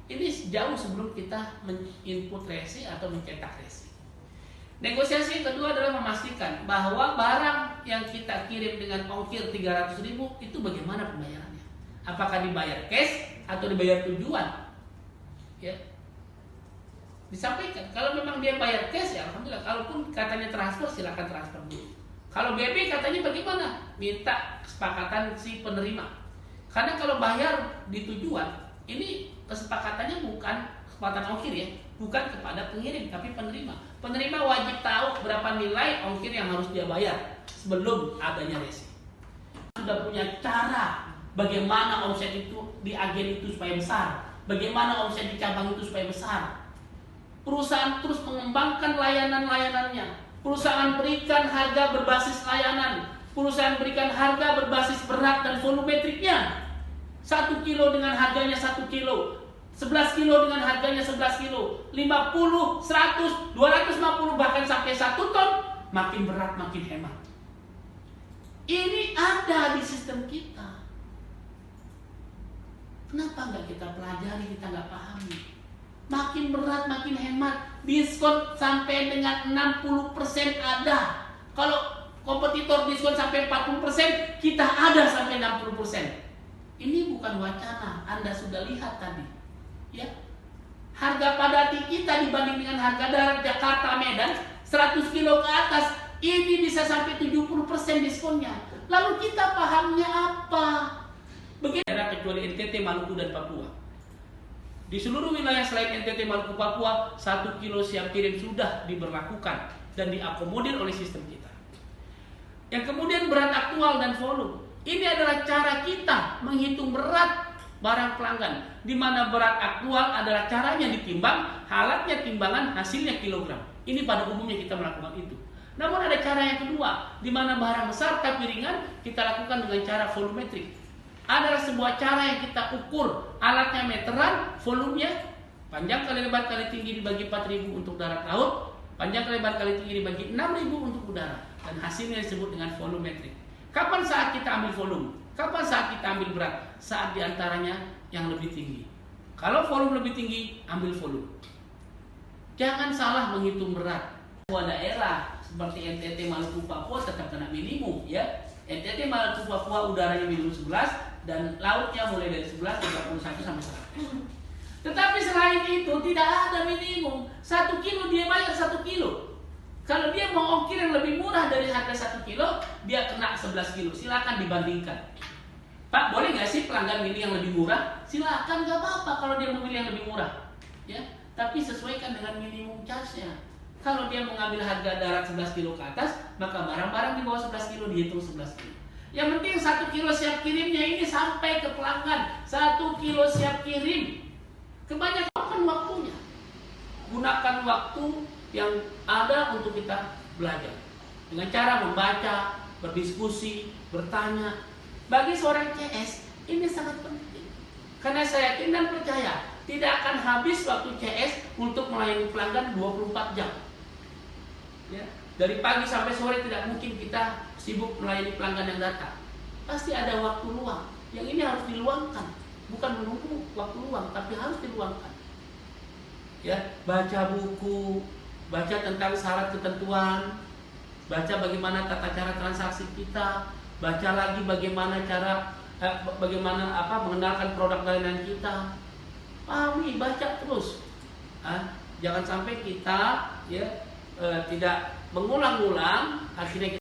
Ini jauh sebelum kita menginput resi atau mencetak resi. Negosiasi yang kedua adalah memastikan bahwa barang yang kita kirim dengan ongkir 300.000 itu bagaimana pembayarannya. Apakah dibayar cash atau dibayar tujuan? Ya. Disampaikan, kalau memang dia bayar cash ya alhamdulillah, kalaupun katanya transfer silakan transfer dulu. Kalau BB katanya bagaimana? Minta kesepakatan si penerima. Karena kalau bayar di tujuan, ini kesepakatannya bukan kesepakatan ongkir ya, bukan kepada pengirim tapi penerima. Penerima wajib tahu berapa nilai ongkir yang harus dia bayar sebelum adanya resi. Sudah punya cara bagaimana omset itu di agen itu supaya besar, bagaimana omset di cabang itu supaya besar. Perusahaan terus mengembangkan layanan-layanannya. Perusahaan berikan harga berbasis layanan. Perusahaan berikan harga berbasis berat dan volumetriknya. 1 kilo dengan harganya 1 kilo. 11 kilo dengan harganya 11 kilo. 50, 100, 250 bahkan sampai 1 ton. Makin berat makin hemat. Ini ada di sistem kita. Kenapa nggak kita pelajari, kita nggak pahami? Makin berat makin hemat. Diskon sampai dengan 60% ada. Kalau kompetitor diskon sampai 40%, kita ada sampai 60%. Ini bukan wacana, Anda sudah lihat tadi. Ya. Harga padati kita dibanding dengan harga darat Jakarta Medan 100 kilo ke atas, ini bisa sampai 70% diskonnya. Lalu kita pahamnya apa? Begitu kecuali NTT, Maluku dan Papua. Di seluruh wilayah selain NTT, Maluku, Papua, 1 kilo siap kirim sudah diberlakukan dan diakomodir oleh sistem kita. Yang kemudian berat aktual dan volume. Ini adalah cara kita menghitung berat barang pelanggan, di mana berat aktual adalah caranya ditimbang, alatnya timbangan, hasilnya kilogram. Ini pada umumnya kita melakukan itu. Namun ada cara yang kedua, di mana barang besar tapi ringan kita lakukan dengan cara volumetrik. Adalah sebuah cara yang kita ukur, alatnya meteran, volumenya panjang kali lebar kali tinggi dibagi 4.000 untuk darat laut, panjang kali lebar kali tinggi dibagi 6.000 untuk udara, dan hasilnya disebut dengan volumetrik. Kapan saat kita ambil volume? Kapan saat kita ambil berat? Saat diantaranya yang lebih tinggi. Kalau volume lebih tinggi, ambil volume. Jangan salah menghitung berat. Semua daerah seperti NTT, Maluku, Papua tetap kena minimum ya. NTT, Maluku, Papua udaranya minimum 11 dan lautnya mulai dari 11, 31 sampai 100. Tetapi selain itu tidak ada minimum. 1 kilo dia bayar 1 kilo. Kalau dia mau ongkir yang lebih murah dari harga 1 kilo, dia kena 11 kilo. Silakan dibandingkan. Pak, boleh nggak sih pelanggan milih yang lebih murah? Silakan, nggak apa-apa kalau dia mau milih yang lebih murah. Ya, tapi sesuaikan dengan minimum charge-nya. Kalau dia mengambil harga darat 11 kilo ke atas, maka barang-barang di bawah 11 kilo dihitung 11 kilo. Yang penting 1 kilo siap kirimnya ini sampai ke pelanggan. 1 kilo siap kirim. Kebanyakan waktunya. Gunakan waktu yang ada untuk kita belajar. Dengan cara membaca, berdiskusi, bertanya. Bagi seorang CS, ini sangat penting. Karena saya yakin dan percaya, tidak akan habis waktu CS untuk melayani pelanggan 24 jam. Ya, dari pagi sampai sore tidak mungkin kita sibuk melayani pelanggan yang datang. Pasti ada waktu luang. Yang ini harus diluangkan, bukan menunggu waktu luang, tapi harus diluangkan. Ya, baca buku, baca tentang syarat ketentuan, baca bagaimana tata cara transaksi kita, baca lagi bagaimana mengenalkan produk layanan kita. Pahami, baca terus. Jangan sampai kita tidak mengulang-ulang, akhirnya kita